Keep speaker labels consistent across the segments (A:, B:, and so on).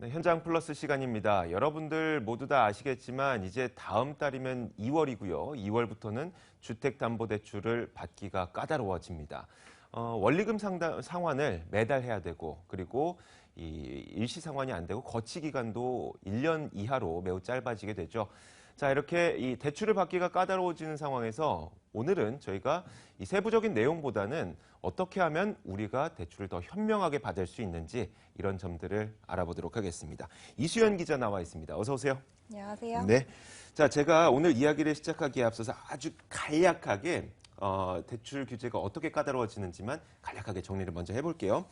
A: 네, 현장 플러스 시간입니다. 여러분들 모두 다 아시겠지만 이제 다음 달이면 2월이고요. 2월부터는 주택담보대출을 받기가 까다로워집니다. 원리금 상환을 매달 해야 되고 그리고 이 일시 상환이 안 되고 거치 기간도 1년 이하로 매우 짧아지게 되죠. 자, 이렇게 이 대출을 받기가 까다로워지는 상황에서 오늘은 저희가 이 세부적인 내용보다는 어떻게 하면 우리가 대출을 더 현명하게 받을 수 있는지 이런 점들을 알아보도록 하겠습니다. 이수연 기자 나와 있습니다. 어서 오세요.
B: 안녕하세요.
A: 네. 자, 제가 오늘 이야기를 시작하기에 앞서서 아주 간략하게 대출 규제가 어떻게 까다로워지는지만 간략하게 정리를 먼저 해볼게요.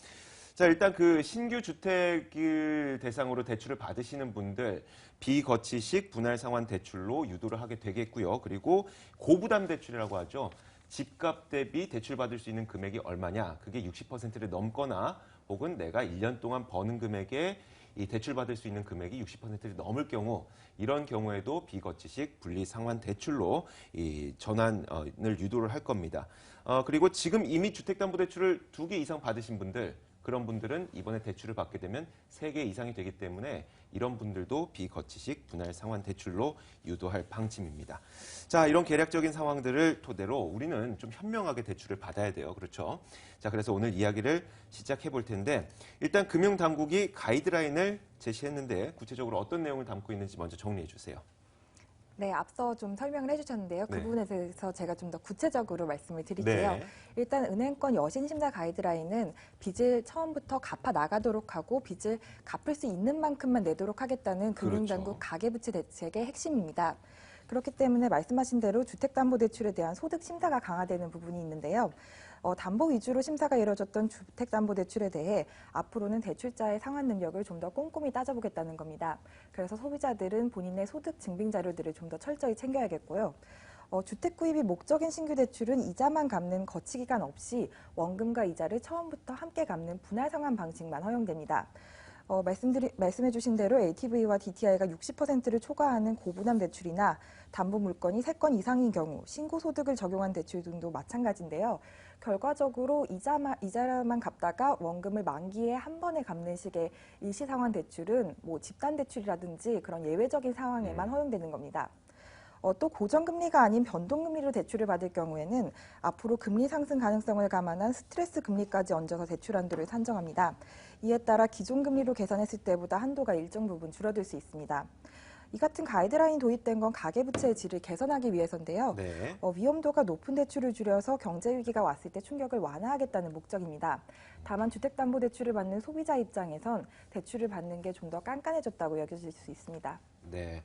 A: 자, 일단 그 신규 주택을 대상으로 대출을 받으시는 분들 비거치식 분할 상환 대출로 유도를 하게 되겠고요. 그리고 고부담 대출이라고 하죠. 집값 대비 대출 받을 수 있는 금액이 얼마냐? 그게 60%를 넘거나 혹은 내가 1년 동안 버는 금액에 이 대출 받을 수 있는 금액이 60%를 넘을 경우 이런 경우에도 비거치식 분리 상환 대출로 이 전환을 유도를 할 겁니다. 그리고 지금 이미 주택담보대출을 2개 이상 받으신 분들 그런 분들은 이번에 대출을 받게 되면 3개 이상이 되기 때문에 이런 분들도 비거치식 분할 상환 대출로 유도할 방침입니다. 자, 이런 계략적인 상황들을 토대로 우리는 좀 현명하게 대출을 받아야 돼요. 그렇죠? 자, 그래서 오늘 이야기를 시작해 볼 텐데 일단 금융당국이 가이드라인을 제시했는데 구체적으로 어떤 내용을 담고 있는지 먼저 정리해 주세요.
B: 네, 앞서 좀 설명을 해주셨는데요. 그
A: 네.
B: 부분에 대해서 제가 좀 더 구체적으로 말씀을 드릴게요.
A: 네.
B: 일단 은행권 여신심사 가이드라인은 빚을 처음부터 갚아 나가도록 하고 빚을 갚을 수 있는 만큼만 내도록 하겠다는 금융당국 가계부채 대책의 핵심입니다. 그렇기 때문에 말씀하신 대로 주택담보대출에 대한 소득심사가 강화되는 부분이 있는데요. 담보 위주로 심사가 이루어졌던 주택담보대출에 대해 앞으로는 대출자의 상환 능력을 좀 더 꼼꼼히 따져보겠다는 겁니다. 그래서 소비자들은 본인의 소득 증빙 자료들을 좀 더 철저히 챙겨야겠고요. 주택 구입이 목적인 신규 대출은 이자만 갚는 거치 기간 없이 원금과 이자를 처음부터 함께 갚는 분할 상환 방식만 허용됩니다. 말씀해 주신 대로 LTV와 DTI가 60%를 초과하는 고부담 대출이나 담보 물건이 3건 이상인 경우 신고 소득을 적용한 대출 등도 마찬가지인데요. 결과적으로 이자만 갚다가 원금을 만기에 한 번에 갚는 식의 일시상환 대출은 뭐 집단 대출이라든지 그런 예외적인 상황에만 허용되는 겁니다. 또 고정금리가 아닌 변동금리로 대출을 받을 경우에는 앞으로 금리 상승 가능성을 감안한 스트레스 금리까지 얹어서 대출 한도를 산정합니다. 이에 따라 기존 금리로 계산했을 때보다 한도가 일정 부분 줄어들 수 있습니다. 이 같은 가이드라인 도입된 건 가계부채의 질을 개선하기 위해서인데요.
A: 네.
B: 위험도가 높은 대출을 줄여서 경제 위기가 왔을 때 충격을 완화하겠다는 목적입니다. 다만 주택담보대출을 받는 소비자 입장에선 대출을 받는 게 좀 더 깐깐해졌다고 여겨질 수 있습니다.
A: 네.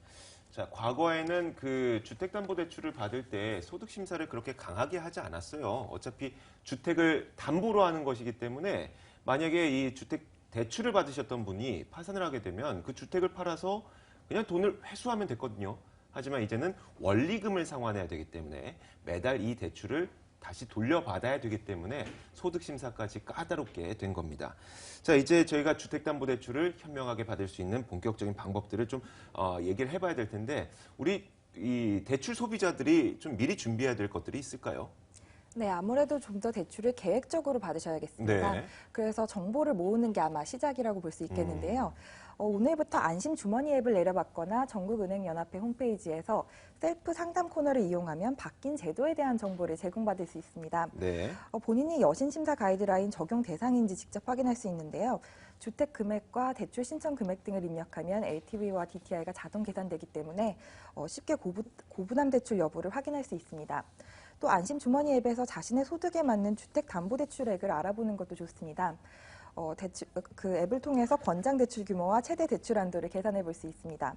A: 자, 과거에는 그 주택담보대출을 받을 때 소득심사를 그렇게 강하게 하지 않았어요. 어차피 주택을 담보로 하는 것이기 때문에 만약에 이 주택 대출을 받으셨던 분이 파산을 하게 되면 그 주택을 팔아서 그냥 돈을 회수하면 됐거든요. 하지만 이제는 원리금을 상환해야 되기 때문에 매달 이 대출을 다시 돌려받아야 되기 때문에 소득심사까지 까다롭게 된 겁니다. 자, 이제 저희가 주택담보대출을 현명하게 받을 수 있는 본격적인 방법들을 좀 얘기를 해봐야 될 텐데 우리 이 대출 소비자들이 좀 미리 준비해야 될 것들이 있을까요?
B: 네, 아무래도 좀 더 대출을 계획적으로 받으셔야겠습니다.
A: 네.
B: 그래서 정보를 모으는 게 아마 시작이라고 볼 수 있겠는데요. 오늘부터 안심 주머니 앱을 내려받거나 전국은행연합회 홈페이지에서 셀프 상담 코너를 이용하면 바뀐 제도에 대한 정보를 제공받을 수 있습니다.
A: 네.
B: 본인이 여신심사 가이드라인 적용 대상인지 직접 확인할 수 있는데요. 주택 금액과 대출 신청 금액 등을 입력하면 LTV와 DTI가 자동 계산되기 때문에 쉽게 고부담 대출 여부를 확인할 수 있습니다. 또 안심 주머니 앱에서 자신의 소득에 맞는 주택담보대출액을 알아보는 것도 좋습니다. 그 앱을 통해서 권장 대출 규모와 최대 대출 한도를 계산해 볼 수 있습니다.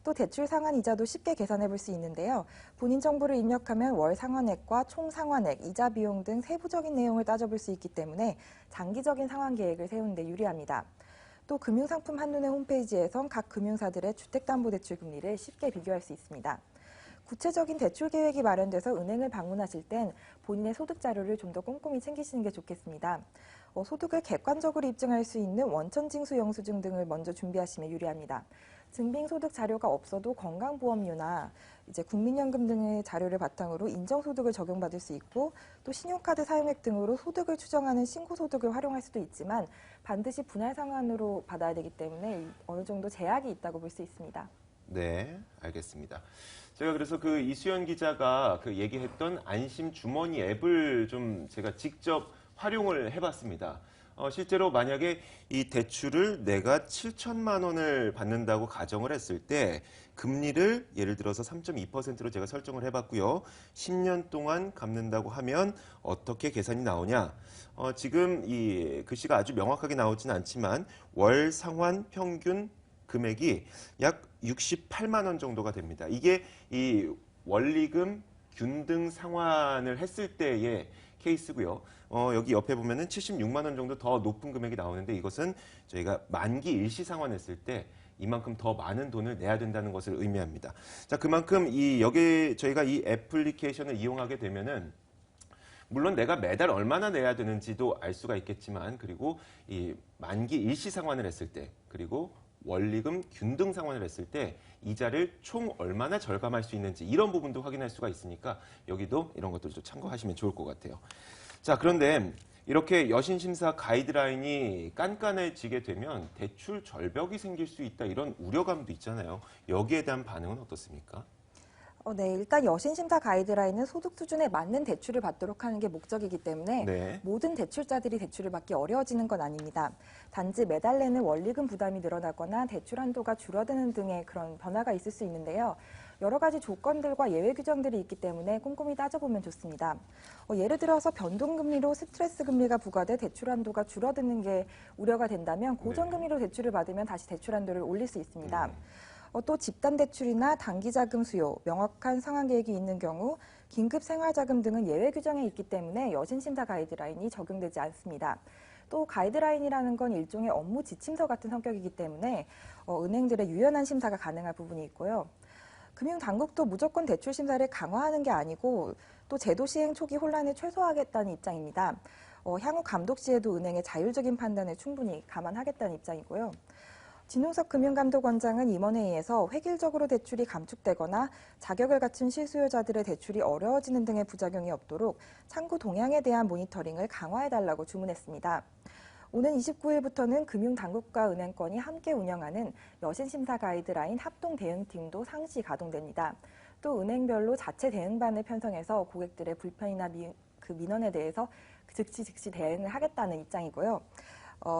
B: 또 대출 상환 이자도 쉽게 계산해 볼 수 있는데요. 본인 정보를 입력하면 월 상환액과 총 상환액, 이자 비용 등 세부적인 내용을 따져볼 수 있기 때문에 장기적인 상환 계획을 세우는 데 유리합니다. 또 금융상품 한눈에 홈페이지에선 각 금융사들의 주택담보대출 금리를 쉽게 비교할 수 있습니다. 구체적인 대출 계획이 마련돼서 은행을 방문하실 땐 본인의 소득 자료를 좀 더 꼼꼼히 챙기시는 게 좋겠습니다. 소득을 객관적으로 입증할 수 있는 원천징수 영수증 등을 먼저 준비하시면 유리합니다. 증빙소득 자료가 없어도 건강보험료나 이제 국민연금 등의 자료를 바탕으로 인정소득을 적용받을 수 있고 또 신용카드 사용액 등으로 소득을 추정하는 신고소득을 활용할 수도 있지만 반드시 분할 상환으로 받아야 되기 때문에 어느 정도 제약이 있다고 볼 수 있습니다.
A: 네, 알겠습니다. 제가 그래서 그 이수연 기자가 그 얘기했던 안심 주머니 앱을 좀 제가 직접 활용을 해봤습니다. 실제로 만약에 이 대출을 내가 7천만 원을 받는다고 가정을 했을 때 금리를 예를 들어서 3.2%로 제가 설정을 해봤고요. 10년 동안 갚는다고 하면 어떻게 계산이 나오냐? 지금 이 글씨가 아주 명확하게 나오지는 않지만 월 상환 평균 금액이 약 68만 원 정도가 됩니다. 이게 이 원리금 균등 상환을 했을 때의 케이스고요. 여기 옆에 보면은 76만 원 정도 더 높은 금액이 나오는데 이것은 저희가 만기 일시 상환했을 때 이만큼 더 많은 돈을 내야 된다는 것을 의미합니다. 자, 그만큼 여기 저희가 이 애플리케이션을 이용하게 되면은 물론 내가 매달 얼마나 내야 되는지도 알 수가 있겠지만 그리고 이 만기 일시 상환을 했을 때 그리고 원리금 균등 상환을 했을 때 이자를 총 얼마나 절감할 수 있는지 이런 부분도 확인할 수가 있으니까 여기도 이런 것들을 좀 참고하시면 좋을 것 같아요. 자, 그런데 이렇게 여신심사 가이드라인이 깐깐해지게 되면 대출 절벽이 생길 수 있다 이런 우려감도 있잖아요. 여기에 대한 반응은 어떻습니까?
B: 네, 일단 여신심사 가이드라인은 소득 수준에 맞는 대출을 받도록 하는 게 목적이기 때문에
A: 네.
B: 모든 대출자들이 대출을 받기 어려워지는 건 아닙니다. 단지 매달 내는 원리금 부담이 늘어나거나 대출 한도가 줄어드는 등의 그런 변화가 있을 수 있는데요. 여러 가지 조건들과 예외 규정들이 있기 때문에 꼼꼼히 따져보면 좋습니다. 예를 들어서 변동금리로 스트레스 금리가 부과돼 대출 한도가 줄어드는 게 우려가 된다면 고정금리로 대출을 받으면 다시 대출 한도를 올릴 수 있습니다. 또 집단 대출이나 단기 자금 수요, 명확한 상환 계획이 있는 경우 긴급 생활자금 등은 예외 규정에 있기 때문에 여신심사 가이드라인이 적용되지 않습니다. 또 가이드라인이라는 건 일종의 업무 지침서 같은 성격이기 때문에 은행들의 유연한 심사가 가능한 부분이 있고요. 금융당국도 무조건 대출 심사를 강화하는 게 아니고 또 제도 시행 초기 혼란을 최소화하겠다는 입장입니다. 향후 감독 시에도 은행의 자율적인 판단을 충분히 감안하겠다는 입장이고요. 진홍석 금융감독원장은 임원회의에서 획일적으로 대출이 감축되거나 자격을 갖춘 실수요자들의 대출이 어려워지는 등의 부작용이 없도록 창구 동향에 대한 모니터링을 강화해달라고 주문했습니다. 오는 29일부터는 금융당국과 은행권이 함께 운영하는 여신심사 가이드라인 합동대응팀도 상시 가동됩니다. 또 은행별로 자체 대응반을 편성해서 고객들의 불편이나 민원에 대해서 즉시 대응을 하겠다는 입장이고요.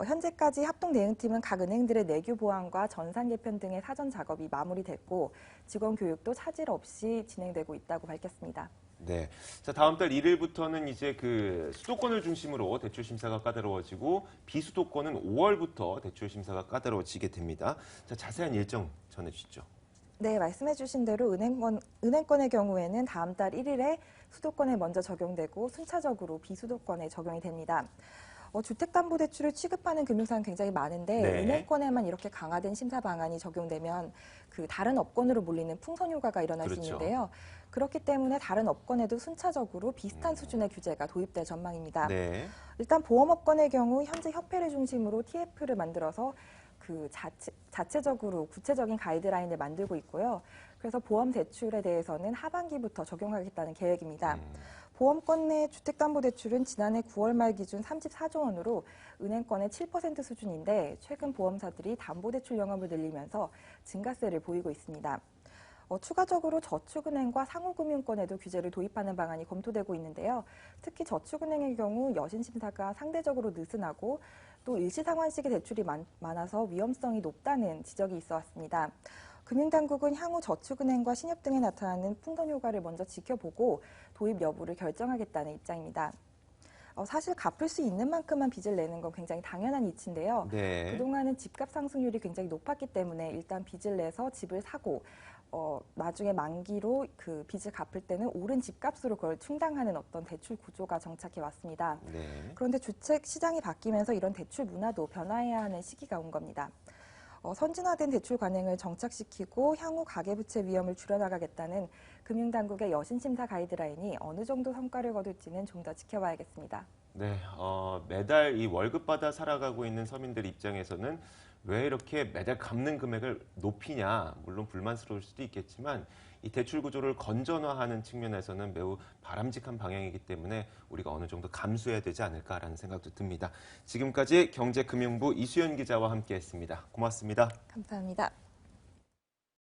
B: 현재까지 합동대응팀은 각 은행들의 내규 보완과 전산 개편 등의 사전 작업이 마무리됐고 직원 교육도 차질 없이 진행되고 있다고 밝혔습니다.
A: 네. 자, 다음 달 1일부터는 이제 그 수도권을 중심으로 대출 심사가 까다로워지고 비수도권은 5월부터 대출 심사가 까다로워지게 됩니다. 자, 자세한 일정 전해 주시죠.
B: 네, 말씀해 주신 대로 은행권의 경우에는 다음 달 1일에 수도권에 먼저 적용되고 순차적으로 비수도권에 적용이 됩니다. 주택담보대출을 취급하는 금융사는 굉장히 많은데
A: 네.
B: 은행권에만 이렇게 강화된 심사 방안이 적용되면 그 다른 업권으로 몰리는 풍선 효과가 일어날
A: 그렇죠.
B: 수 있는데요. 그렇기 때문에 다른 업권에도 순차적으로 비슷한 수준의 규제가 도입될 전망입니다.
A: 네.
B: 일단 보험업권의 경우 현재 협회를 중심으로 TF를 만들어서 그 자체적으로 구체적인 가이드라인을 만들고 있고요. 그래서 보험 대출에 대해서는 하반기부터 적용하겠다는 계획입니다. 보험권 내 주택담보대출은 지난해 9월 말 기준 34조 원으로 은행권의 7% 수준인데 최근 보험사들이 담보대출 영업을 늘리면서 증가세를 보이고 있습니다. 추가적으로 저축은행과 상호금융권에도 규제를 도입하는 방안이 검토되고 있는데요. 특히 저축은행의 경우 여신심사가 상대적으로 느슨하고 또 일시상환식의 대출이 많아서 위험성이 높다는 지적이 있어 왔습니다. 금융당국은 향후 저축은행과 신협 등에 나타나는 풍선 효과를 먼저 지켜보고 도입 여부를 결정하겠다는 입장입니다. 사실 갚을 수 있는 만큼만 빚을 내는 건 굉장히 당연한 이치인데요.
A: 네.
B: 그동안은 집값 상승률이 굉장히 높았기 때문에 일단 빚을 내서 집을 사고 나중에 만기로 그 빚을 갚을 때는 오른 집값으로 그걸 충당하는 어떤 대출 구조가 정착해 왔습니다.
A: 네.
B: 그런데 주택 시장이 바뀌면서 이런 대출 문화도 변화해야 하는 시기가 온 겁니다. 선진화된 대출 관행을 정착시키고 향후 가계부채 위험을 줄여나가겠다는 금융당국의 여신심사 가이드라인이 어느 정도 성과를 거둘지는 좀 더 지켜봐야겠습니다.
A: 네, 매달 이 월급 받아 살아가고 있는 서민들 입장에서는 왜 이렇게 매달 갚는 금액을 높이냐, 물론 불만스러울 수도 있겠지만 이 대출 구조를 건전화하는 측면에서는 매우 바람직한 방향이기 때문에 우리가 어느 정도 감수해야 되지 않을까라는 생각도 듭니다. 지금까지 경제금융부 이수연 기자와 함께했습니다. 고맙습니다.
B: 감사합니다.